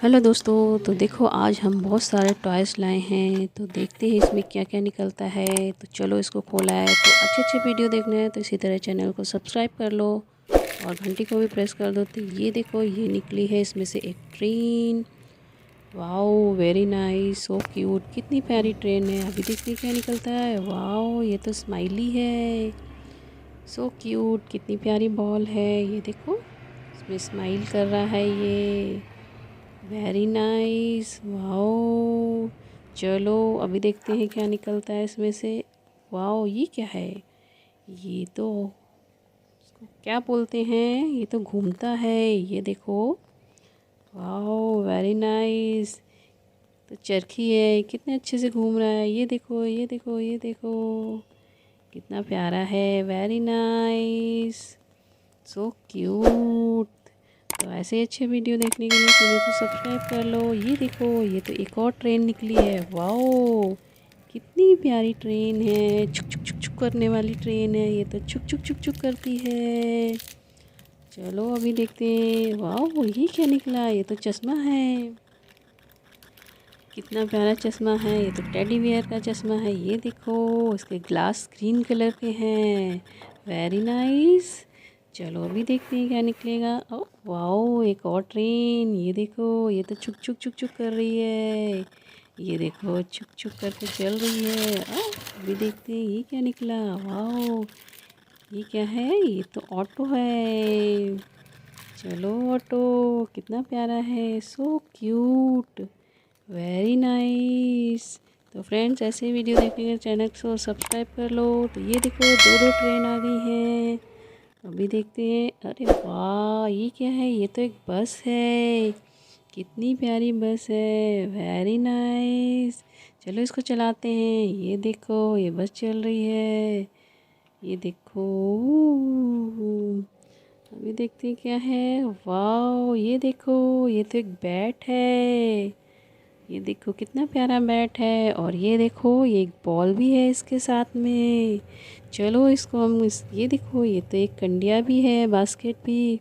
Hello दोस्तों, तो देखो आज हम बहुत सारे टॉयज़ लाए हैं। तो देखते हैं इसमें क्या क्या निकलता है। तो चलो इसको खोला है। तो अच्छे अच्छे वीडियो देखने हैं तो इसी तरह चैनल को सब्सक्राइब कर लो और घंटी को भी प्रेस कर दो। तो ये देखो ये निकली है इसमें से एक train. Wow very nice, so cute, कितनी प्यारी ट्रेन है। अभी देखिए क्या निकलता है। वाओ ये तो स्माइली है, सो क्यूट, कितनी प्यारी बॉल है। ये देखो इसमें स्माइल कर रहा है ये, वेरी नाइस, वाओ। चलो अभी देखते हैं क्या निकलता है इसमें से। वाओ ये क्या है, ये तो इसको क्या बोलते हैं, ये तो घूमता है, ये देखो। वाओ वेरी नाइस, तो चरखी है, कितने अच्छे से घूम रहा है। ये देखो ये देखो ये देखो, कितना प्यारा है, वेरी नाइस, सो क्यूट। तो ऐसे अच्छे वीडियो देखने के लिए चैनल को सब्सक्राइब कर लो। ये देखो ये तो एक और ट्रेन निकली है। वाओ कितनी प्यारी ट्रेन है, छुक छुक छुक छुक करने वाली ट्रेन है। ये तो छुक छुक छुक छुक करती है। चलो अभी देखते हैं। वाओ ये क्या निकला, ये तो चश्मा है, कितना प्यारा चश्मा है। ये तो टेडी बियर का चश्मा है। ये देखो इसके ग्लास ग्रीन कलर के हैं, वेरी नाइस। चलो अभी देखते हैं क्या निकलेगा। ओ वाओ एक और ट्रेन, ये देखो ये तो छुक छुक छुक छुक कर रही है। ये देखो छुक छुक करके चल रही है। अभी देखते हैं ये क्या निकला। वाओ ये क्या है, ये तो ऑटो है। चलो ऑटो कितना प्यारा है, सो क्यूट, वेरी नाइस। तो फ्रेंड्स ऐसे वीडियो देखने के चैनल को सब्सक्राइब कर लो। तो ये देखो दो दो ट्रेन आ गई हैं। अभी देखते हैं। अरे वाह ये क्या है, ये तो एक बस है, कितनी प्यारी बस है, वेरी नाइस। चलो इसको चलाते हैं। ये देखो ये बस चल रही है, ये देखो। अभी देखते हैं क्या है। वाह ये देखो ये तो एक बैट है, ये देखो कितना प्यारा बैट है। और ये देखो ये एक बॉल भी है इसके साथ में। चलो इसको हम ये देखो ये तो एक कंडिया भी है, बास्केट भी।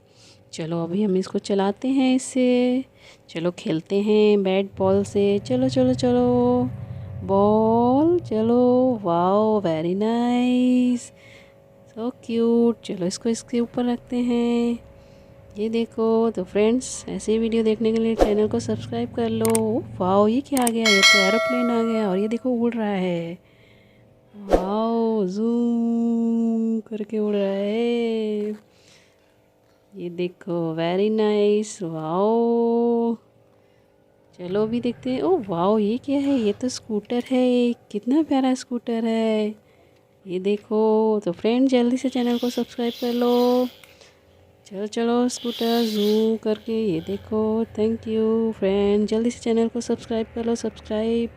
चलो अभी हम इसको चलाते हैं इससे। चलो खेलते हैं बैट बॉल से। चलो चलो चलो बॉल, चलो। Wow very nice, so cute. चलो इसको इसके ऊपर रखते हैं। ये देखो। तो फ्रेंड्स ऐसे ही वीडियो देखने के लिए चैनल को सब्सक्राइब कर लो। वाओ ये क्या आ गया, ये तो एरोप्लेन आ गया और ये देखो उड़ रहा है। वाओ जूम करके उड़ रहा है, ये देखो वेरी नाइस, वाओ। चलो भी देखते हैं। ओ वाओ ये क्या है, ये तो स्कूटर है, कितना प्यारा स्कूटर है। ये देखो। तो फ्रेंड जल्दी से चैनल को सब्सक्राइब कर लो। चलो चलो स्कूटर जूम करके, ये देखो। थैंक यू फ्रेंड, जल्दी से चैनल को सब्सक्राइब कर लो, सब्सक्राइब।